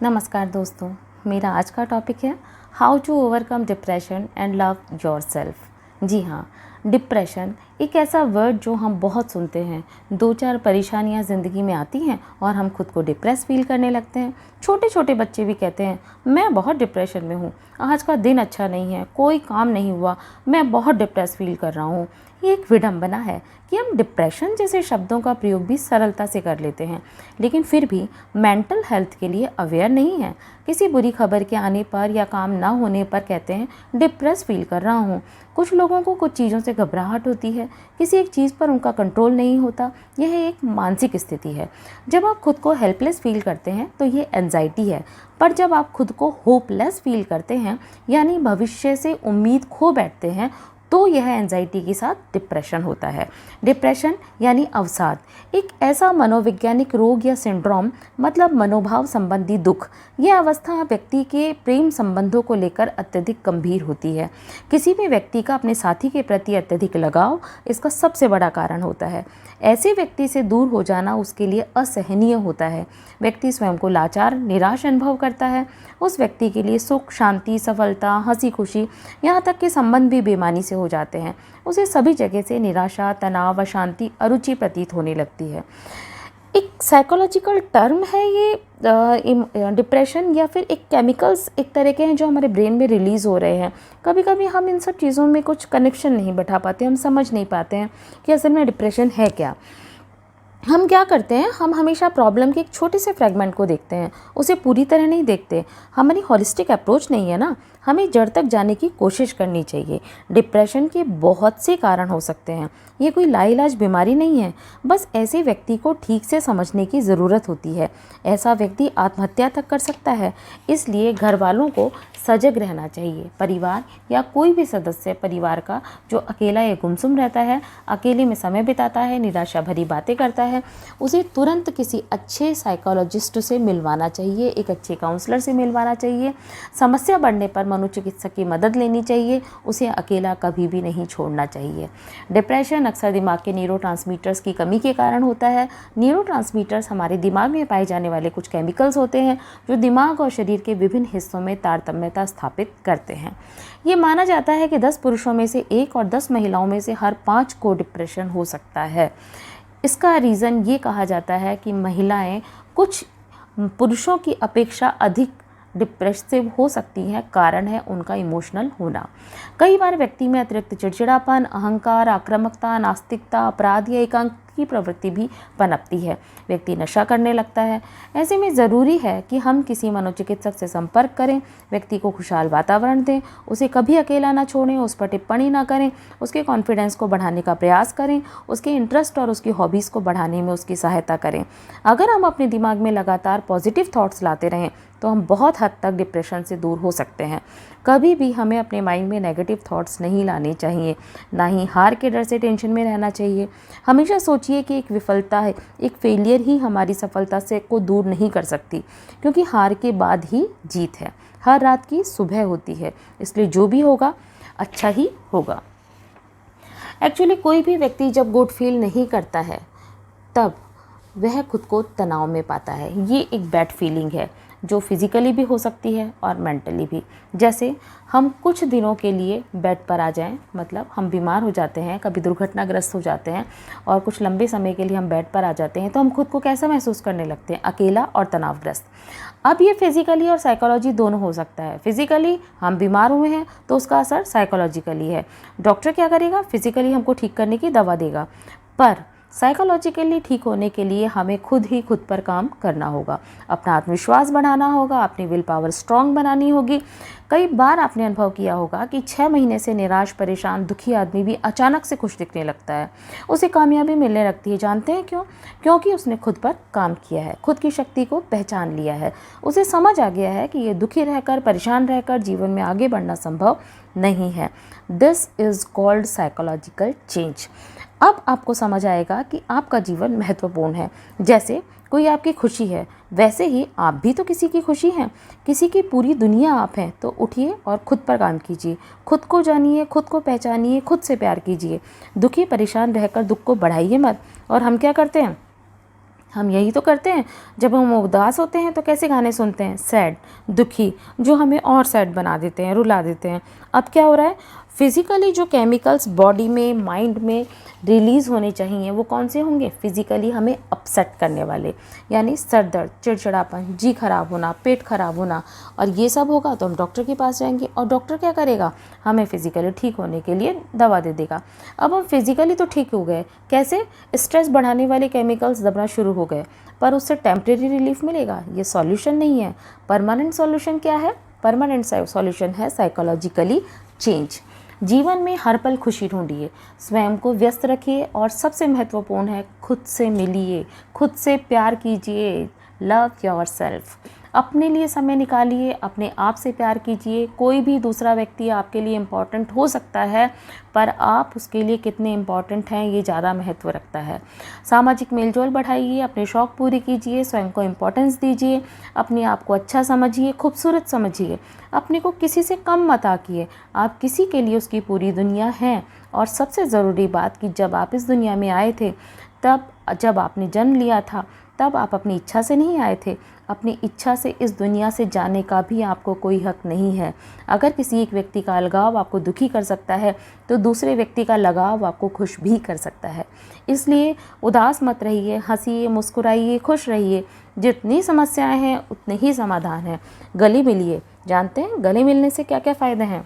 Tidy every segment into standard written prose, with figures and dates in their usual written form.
नमस्कार दोस्तों, मेरा आज का टॉपिक है how to overcome depression and love yourself. जी हाँ, डिप्रेशन एक ऐसा वर्ड जो हम बहुत सुनते हैं। 2-4 परेशानियां ज़िंदगी में आती हैं और हम खुद को डिप्रेस फील करने लगते हैं। छोटे छोटे बच्चे भी कहते हैं मैं बहुत डिप्रेशन में हूँ, आज का दिन अच्छा नहीं है, कोई काम नहीं हुआ, मैं बहुत डिप्रेस फील कर रहा हूँ। ये एक विडंबना है कि हम डिप्रेशन जैसे शब्दों का प्रयोग भी सरलता से कर लेते हैं, लेकिन फिर भी मेंटल हेल्थ के लिए अवेयर नहीं है। किसी बुरी खबर के आने पर या काम ना होने पर कहते हैं डिप्रेस फील कर रहा हूँ। कुछ लोगों को कुछ चीज़ों से घबराहट होती है, किसी एक चीज़ पर उनका कंट्रोल नहीं होता। यह एक मानसिक स्थिति है। जब आप खुद को हेल्पलेस फील करते हैं तो ये एंजाइटी है, पर जब आप खुद को होपलेस फील करते हैं यानी भविष्य से उम्मीद खो बैठते हैं तो यह एंजाइटी के साथ डिप्रेशन होता है। डिप्रेशन यानी अवसाद एक ऐसा मनोवैज्ञानिक रोग या सिंड्रोम, मतलब मनोभाव संबंधी दुख। यह अवस्था व्यक्ति के प्रेम संबंधों को लेकर अत्यधिक गंभीर होती है। किसी भी व्यक्ति का अपने साथी के प्रति अत्यधिक लगाव इसका सबसे बड़ा कारण होता है। ऐसे व्यक्ति से दूर हो जाना उसके लिए असहनीय होता है। व्यक्ति स्वयं को लाचार, निराश अनुभव करता है। उस व्यक्ति के लिए सुख, शांति, सफलता, हंसी खुशी, यहाँ तक कि संबंध भी बेईमानी से हो जाते हैं। उसे सभी जगह से निराशा, तनाव, अशांति, अरुचि प्रतीत होने लगती है। एक साइकोलॉजिकल टर्म है ये डिप्रेशन, या फिर एक केमिकल्स एक तरह के हैं जो हमारे ब्रेन में रिलीज़ हो रहे हैं। कभी कभी हम इन सब चीज़ों में कुछ कनेक्शन नहीं बैठा पाते, हम समझ नहीं पाते हैं कि असल में डिप्रेशन है क्या। हम क्या करते हैं, हम हमेशा प्रॉब्लम के एक छोटे से फ्रेगमेंट को देखते हैं, उसे पूरी तरह नहीं देखते। हमारी हॉलिस्टिक अप्रोच नहीं है ना, हमें जड़ तक जाने की कोशिश करनी चाहिए। डिप्रेशन के बहुत से कारण हो सकते हैं, ये कोई लाइलाज बीमारी नहीं है। बस ऐसे व्यक्ति को ठीक से समझने की ज़रूरत होती है। ऐसा व्यक्ति आत्महत्या तक कर सकता है, इसलिए घर वालों को सजग रहना चाहिए। परिवार या कोई भी सदस्य परिवार का जो अकेला या गुमसुम रहता है, अकेले में समय बिताता है, निराशा भरी बातें करता है, उसे तुरंत किसी अच्छे साइकोलॉजिस्ट से मिलवाना चाहिए, एक अच्छे काउंसलर से मिलवाना चाहिए। समस्या बढ़ने पर मनोचिकित्सक की मदद लेनी चाहिए। उसे अकेला कभी भी नहीं छोड़ना चाहिए। डिप्रेशन अक्सर दिमाग के न्यूरोट्रांसमीटर्स की कमी के कारण होता है। न्यूरोट्रांसमीटर्स हमारे दिमाग में पाए जाने वाले कुछ केमिकल्स होते हैं जो दिमाग और शरीर के विभिन्न हिस्सों में तारतम्यता स्थापित करते हैं। ये माना जाता है कि 10 पुरुषों में से 1 और 10 महिलाओं में से हर 5 को डिप्रेशन हो सकता है। इसका रीज़न ये कहा जाता है कि महिलाएं कुछ पुरुषों की अपेक्षा अधिक डिप्रेसिव हो सकती हैं। कारण है उनका इमोशनल होना। कई बार व्यक्ति में अतिरिक्त चिड़चिड़ापन, अहंकार, आक्रामकता, नास्तिकता, अपराध या एकांक की प्रवृत्ति भी पनपती है। व्यक्ति नशा करने लगता है। ऐसे में ज़रूरी है कि हम किसी मनोचिकित्सक से संपर्क करें, व्यक्ति को खुशहाल वातावरण दें, उसे कभी अकेला ना छोड़ें, उस पर टिप्पणी ना करें, उसके कॉन्फिडेंस को बढ़ाने का प्रयास करें, उसके इंटरेस्ट और उसकी हॉबीज़ को बढ़ाने में उसकी सहायता करें। अगर हम अपने दिमाग में लगातार पॉजिटिव थॉट्स लाते रहें तो हम बहुत हद तक डिप्रेशन से दूर हो सकते हैं। कभी भी हमें अपने माइंड में नेगेटिव थॉट्स नहीं लाने चाहिए, ना ही हार के डर से टेंशन में रहना चाहिए। हमेशा सोचिए कि एक विफलता है, एक फेलियर ही हमारी सफलता से को दूर नहीं कर सकती, क्योंकि हार के बाद ही जीत है। हर रात की सुबह होती है, इसलिए जो भी होगा अच्छा ही होगा। एक्चुअली कोई भी व्यक्ति जब गुड फील नहीं करता है तब वह खुद को तनाव में पाता है। ये एक बैड फीलिंग है जो फिज़िकली भी हो सकती है और मेंटली भी। जैसे हम कुछ दिनों के लिए बेड पर आ जाएं, मतलब हम बीमार हो जाते हैं, कभी दुर्घटनाग्रस्त हो जाते हैं और कुछ लंबे समय के लिए हम बेड पर आ जाते हैं, तो हम खुद को कैसा महसूस करने लगते हैं? अकेला और तनावग्रस्त। अब ये फिज़िकली और साइकोलॉजी दोनों हो सकता है। फिज़िकली हम बीमार हुए हैं तो उसका असर साइकोलॉजिकली है। डॉक्टर क्या करेगा? फिज़िकली हमको ठीक करने की दवा देगा, पर साइकोलॉजिकली ठीक होने के लिए हमें खुद ही खुद पर काम करना होगा। अपना आत्मविश्वास बढ़ाना होगा, अपनी विल पावर स्ट्रॉन्ग बनानी होगी। कई बार आपने अनुभव किया होगा कि 6 महीने से निराश, परेशान, दुखी आदमी भी अचानक से खुश दिखने लगता है, उसे कामयाबी मिलने लगती है। जानते हैं क्यों? क्योंकि उसने खुद पर काम किया है, खुद की शक्ति को पहचान लिया है। उसे समझ आ गया है कि ये दुखी रहकर, परेशान रहकर जीवन में आगे बढ़ना संभव नहीं है। This is called psychological change. अब आपको समझ आएगा कि आपका जीवन महत्वपूर्ण है। जैसे कोई आपकी खुशी है, वैसे ही आप भी तो किसी की खुशी हैं, किसी की पूरी दुनिया आप हैं। तो उठिए और खुद पर काम कीजिए, खुद को जानिए, खुद को पहचानिए, खुद से प्यार कीजिए। दुखी परेशान रहकर दुख को बढ़ाइए मत। और हम क्या करते हैं? हम यही तो करते हैं। जब हम उदास होते हैं तो कैसे गाने सुनते हैं, सैड, दुखी, जो हमें और सैड बना देते हैं, रुला देते हैं। अब क्या हो रहा है, फिज़िकली जो केमिकल्स बॉडी में, माइंड में रिलीज़ होने चाहिए वो कौन से होंगे, फिज़िकली हमें अपसेट करने वाले, यानी सर दर्द, चिड़चिड़ापन, जी खराब होना, पेट खराब होना। और ये सब होगा तो हम डॉक्टर के पास जाएंगे और डॉक्टर क्या करेगा, हमें फिज़िकली ठीक होने के लिए दवा दे देगा। अब हम फिज़िकली तो ठीक हो गए, कैसे, स्ट्रेस बढ़ाने वाले केमिकल्स दबना शुरू हो गए, पर उससे टेम्परेरी रिलीफ मिलेगा, ये सॉल्यूशन नहीं है। परमानेंट सॉल्यूशन क्या है, परमानेंट सॉल्यूशन है साइकोलॉजिकली चेंज। जीवन में हर पल खुशी ढूंढिए, स्वयं को व्यस्त रखिए और सबसे महत्वपूर्ण है खुद से मिलिए, खुद से प्यार कीजिए। लव योरसेल्फ, अपने लिए समय निकालिए, अपने आप से प्यार कीजिए। कोई भी दूसरा व्यक्ति आपके लिए इम्पॉर्टेंट हो सकता है, पर आप उसके लिए कितने इम्पॉर्टेंट हैं ये ज़्यादा महत्व रखता है। सामाजिक मेलजोल बढ़ाइए, अपने शौक़ पूरे कीजिए, स्वयं को इम्पोर्टेंस दीजिए, अपने आप को अच्छा समझिए, खूबसूरत समझिए, अपने को किसी से कम मत आकिए। आप किसी के लिए उसकी पूरी दुनिया है। और सबसे ज़रूरी बात कि जब आप इस दुनिया में आए थे, तब जब आपने जन्म लिया था, तब आप अपनी इच्छा से नहीं आए थे। अपनी इच्छा से इस दुनिया से जाने का भी आपको कोई हक नहीं है। अगर किसी एक व्यक्ति का अलगाव आपको दुखी कर सकता है, तो दूसरे व्यक्ति का लगाव आपको खुश भी कर सकता है। इसलिए उदास मत रहिए, हंसिए, मुस्कुराइए, खुश रहिए। जितनी समस्याएं हैं उतने ही समाधान हैं। गले मिलिए। जानते हैं गले मिलने से क्या क्या फ़ायदे हैं?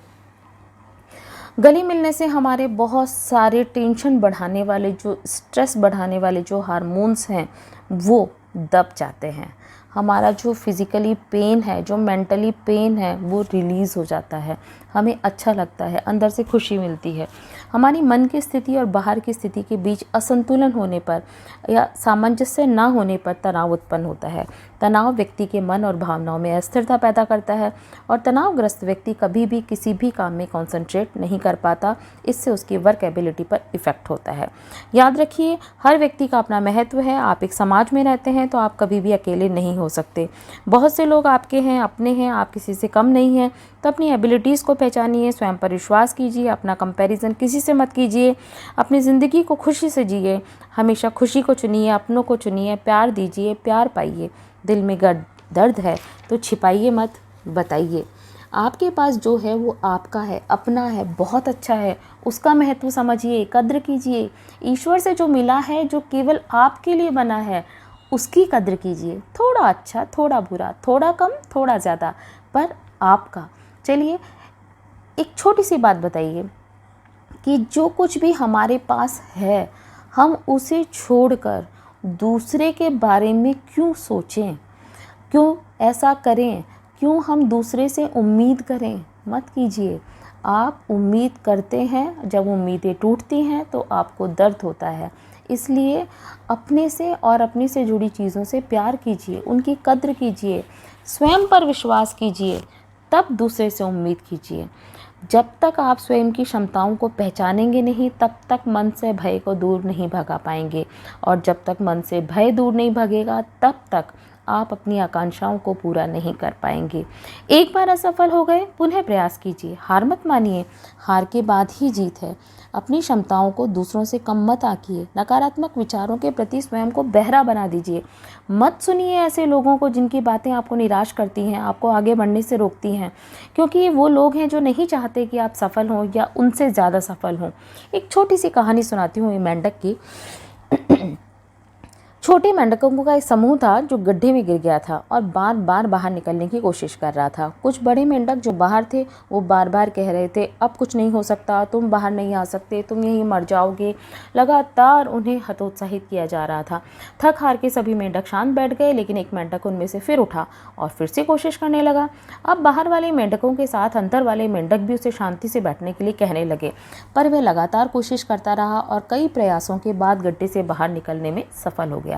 गले मिलने से हमारे बहुत सारे टेंशन बढ़ाने वाले, जो स्ट्रेस बढ़ाने वाले जो हार्मोन्स हैं वो दब जाते हैं। हमारा जो फिज़िकली पेन है, जो मेंटली पेन है, वो रिलीज़ हो जाता है। हमें अच्छा लगता है, अंदर से खुशी मिलती है। हमारी मन की स्थिति और बाहर की स्थिति के बीच असंतुलन होने पर या सामंजस्य ना होने पर तनाव उत्पन्न होता है। तनाव व्यक्ति के मन और भावनाओं में अस्थिरता पैदा करता है और तनावग्रस्त व्यक्ति कभी भी किसी भी काम में कंसंट्रेट नहीं कर पाता। इससे उसकी वर्क एबिलिटी पर इफ़ेक्ट होता है। याद रखिए, हर व्यक्ति का अपना महत्व है। आप एक समाज में रहते हैं तो आप कभी भी अकेले नहीं हो सकते। बहुत से लोग आपके हैं, अपने हैं, आप किसी से कम नहीं हैं। तो अपनी एबिलिटीज़ को पहचानिए, स्वयं पर विश्वास कीजिए, अपना कंपैरिजन किसी से मत कीजिए, अपनी ज़िंदगी को खुशी से जिए, हमेशा खुशी को चुनिए, अपनों को चुनिए, प्यार दीजिए, प्यार पाइए। दिल में दर्द है तो छिपाइए मत, बताइए। आपके पास जो है वो आपका है, अपना है, बहुत अच्छा है, उसका महत्व समझिए, कद्र कीजिए। ईश्वर से जो मिला है, जो केवल आपके लिए बना है, उसकी कद्र कीजिए। थोड़ा अच्छा, थोड़ा बुरा, थोड़ा कम, थोड़ा ज़्यादा, पर आपका। चलिए एक छोटी सी बात बताइए कि जो कुछ भी हमारे पास है, हम उसे छोड़कर दूसरे के बारे में क्यों सोचें, क्यों ऐसा करें, क्यों हम दूसरे से उम्मीद करें? मत कीजिए। आप उम्मीद करते हैं, जब उम्मीदें टूटती हैं तो आपको दर्द होता है। इसलिए अपने से और अपने से जुड़ी चीज़ों से प्यार कीजिए, उनकी कद्र कीजिए, स्वयं पर विश्वास कीजिए, तब दूसरे से उम्मीद कीजिए। जब तक आप स्वयं की क्षमताओं को पहचानेंगे नहीं, तब तक मन से भय को दूर नहीं भगा पाएंगे। और जब तक मन से भय दूर नहीं भगेगा, तब तक आप अपनी आकांक्षाओं को पूरा नहीं कर पाएंगे। एक बार असफल हो गए, पुनः प्रयास कीजिए, हार मत मानिए। हार के बाद ही जीत है। अपनी क्षमताओं को दूसरों से कम मत आंकिए। नकारात्मक विचारों के प्रति स्वयं को बहरा बना दीजिए। मत सुनिए ऐसे लोगों को जिनकी बातें आपको निराश करती हैं, आपको आगे बढ़ने से रोकती हैं, क्योंकि ये वो लोग हैं जो नहीं चाहते कि आप सफल हों या उनसे ज़्यादा सफल हों। एक छोटी सी कहानी सुनाती हूँ, ये मेंढक की। छोटे मेंढकों का एक समूह था जो गड्ढे में गिर गया था और बार बार बाहर निकलने की कोशिश कर रहा था। कुछ बड़े मेंढक जो बाहर थे वो बार बार कह रहे थे, अब कुछ नहीं हो सकता, तुम बाहर नहीं आ सकते, तुम यहीं मर जाओगे। लगातार उन्हें हतोत्साहित किया जा रहा था। थक हार के सभी मेंढक शांत बैठ गए, लेकिन एक मेंढक उनमें से फिर उठा और फिर से कोशिश करने लगा। अब बाहर वाले मेंढकों के साथ अंदर वाले मेंढक भी उसे शांति से बैठने के लिए कहने लगे, पर वह लगातार कोशिश करता रहा और कई प्रयासों के बाद गड्ढे से बाहर निकलने में सफल हो गया।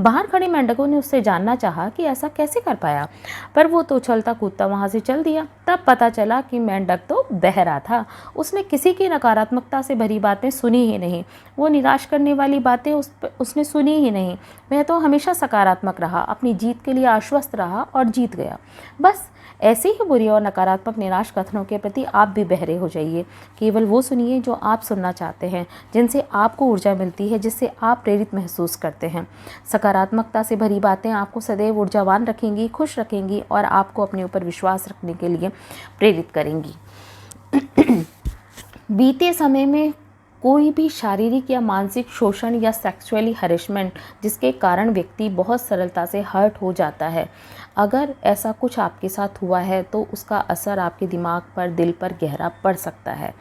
बाहर खड़े मेंढकों ने उससे जानना चाहा कि ऐसा कैसे कर पाया, पर वो तो उछलता कूदता वहां से चल दिया। तब पता चला कि मेंढक तो बहरा था। उसने किसी की नकारात्मकता से भरी बातें सुनी ही नहीं, वो निराश करने वाली बातें उसने सुनी ही नहीं। वह तो हमेशा सकारात्मक रहा, अपनी जीत के लिए आश्वस्त रहा और जीत गया। बस ऐसे ही बुरी और नकारात्मक निराश कथनों के प्रति आप भी बहरे हो जाइए। केवल वो सुनिए जो आप सुनना चाहते हैं, जिनसे आपको ऊर्जा मिलती है, जिससे आप प्रेरित महसूस करते हैं। सकारात्मकता से भरी बातें आपको सदैव ऊर्जावान रखेंगी, खुश रखेंगी और आपको अपने ऊपर विश्वास रखने के लिए प्रेरित करेंगी। बीते समय में कोई भी शारीरिक या मानसिक शोषण या सेक्सुअली हरेसमेंट जिसके कारण व्यक्ति बहुत सरलता से हर्ट हो जाता है, अगर ऐसा कुछ आपके साथ हुआ है तो उसका असर आपके दिमाग पर, दिल पर गहरा पड़ सकता है।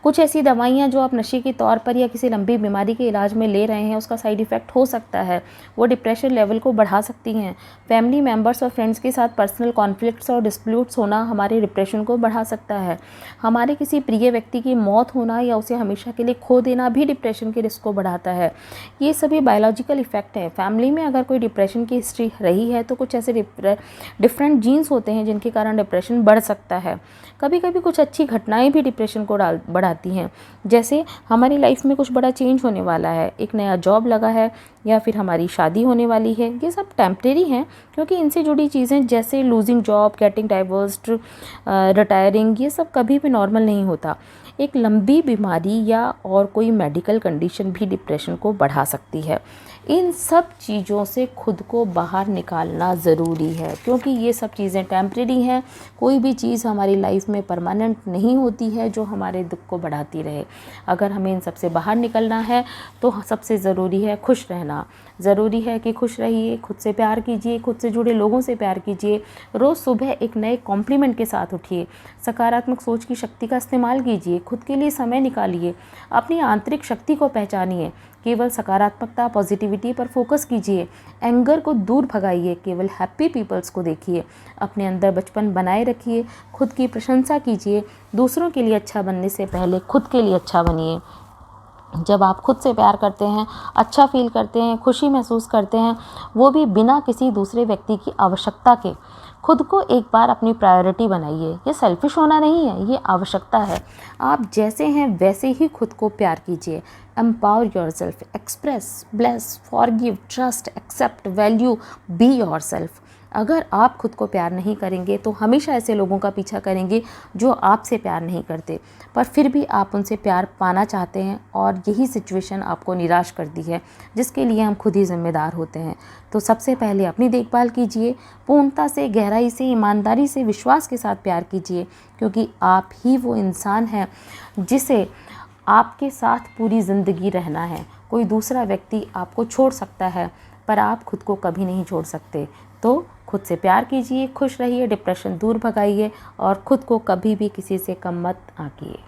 कुछ ऐसी दवाइयाँ जो आप नशे के तौर पर या किसी लंबी बीमारी के इलाज में ले रहे हैं, उसका साइड इफ़ेक्ट हो सकता है। वो डिप्रेशन लेवल को बढ़ा सकती हैं। फैमिली मेम्बर्स और फ्रेंड्स के साथ पर्सनल कॉन्फ्लिक्ट्स और डिस्प्यूट्स होना हमारे डिप्रेशन को बढ़ा सकता है। हमारे किसी प्रिय व्यक्ति की मौत होना या उसे हमेशा के लिए खो देना भी डिप्रेशन के रिस्क को बढ़ाता है। ये सभी बायोलॉजिकल इफेक्ट हैं। फैमिली में अगर कोई डिप्रेशन की हिस्ट्री रही है तो कुछ ऐसे डिफरेंट जीन्स होते हैं जिनके कारण डिप्रेशन बढ़ सकता है। कभी कभी कुछ अच्छी घटनाएं भी डिप्रेशन को बढ़ाती हैं। जैसे हमारी लाइफ में कुछ बड़ा चेंज होने वाला है, एक नया जॉब लगा है या फिर हमारी शादी होने वाली है। ये सब टेम्परेरी हैं, क्योंकि इनसे जुड़ी चीज़ें जैसे losing job, getting divorced, retiring, ये सब कभी भी नॉर्मल नहीं होता। एक लंबी बीमारी या और कोई मेडिकल कंडीशन भी डिप्रेशन को बढ़ा सकती है। इन सब चीज़ों से खुद को बाहर निकालना ज़रूरी है, क्योंकि ये सब चीज़ें टेम्परेरी हैं। कोई भी चीज़ हमारी लाइफ में परमानेंट नहीं होती है जो हमारे दुख को बढ़ाती रहे। अगर हमें इन सब से बाहर निकलना है तो सबसे ज़रूरी है खुश रहना। ज़रूरी है कि खुश रहिए, खुद से प्यार कीजिए, खुद से जुड़े लोगों से प्यार कीजिए। रोज़ सुबह एक नए कॉम्प्लीमेंट के साथ उठिए। सकारात्मक सोच की शक्ति का इस्तेमाल कीजिए। खुद के लिए समय निकालिए। अपनी आंतरिक शक्ति को पहचानिए। केवल सकारात्मकता, पॉजिटिविटी पर फोकस कीजिए। एंगर को दूर भगाइए। केवल हैप्पी पीपल्स को देखिए। अपने अंदर बचपन बनाए रखिए। खुद की प्रशंसा कीजिए। दूसरों के लिए अच्छा बनने से पहले खुद के लिए अच्छा बनिए। जब आप खुद से प्यार करते हैं, अच्छा फील करते हैं, खुशी महसूस करते हैं, वो भी बिना किसी दूसरे व्यक्ति की आवश्यकता के, खुद को एक बार अपनी प्रायोरिटी बनाइए। ये सेल्फिश होना नहीं है, ये आवश्यकता है। आप जैसे हैं वैसे ही खुद को प्यार कीजिए। Empower yourself, express, bless, forgive, trust, accept, value, be yourself. अगर आप खुद को प्यार नहीं करेंगे तो हमेशा ऐसे लोगों का पीछा करेंगे जो आपसे प्यार नहीं करते, पर फिर भी आप उनसे प्यार पाना चाहते हैं, और यही सिचुएशन आपको निराश करती है, जिसके लिए हम खुद ही जिम्मेदार होते हैं। तो सबसे पहले अपनी देखभाल कीजिए। पूर्णता से, गहराई से, ईमानदारी से, विश्वास के साथ प्यार कीजिए, क्योंकि आप ही वो इंसान हैं जिसे आपके साथ पूरी ज़िंदगी रहना है। कोई दूसरा व्यक्ति आपको छोड़ सकता है, पर आप खुद को कभी नहीं छोड़ सकते। तो खुद से प्यार कीजिए, खुश रहिए, डिप्रेशन दूर भगाइए और खुद को कभी भी किसी से कम मत आंकिए।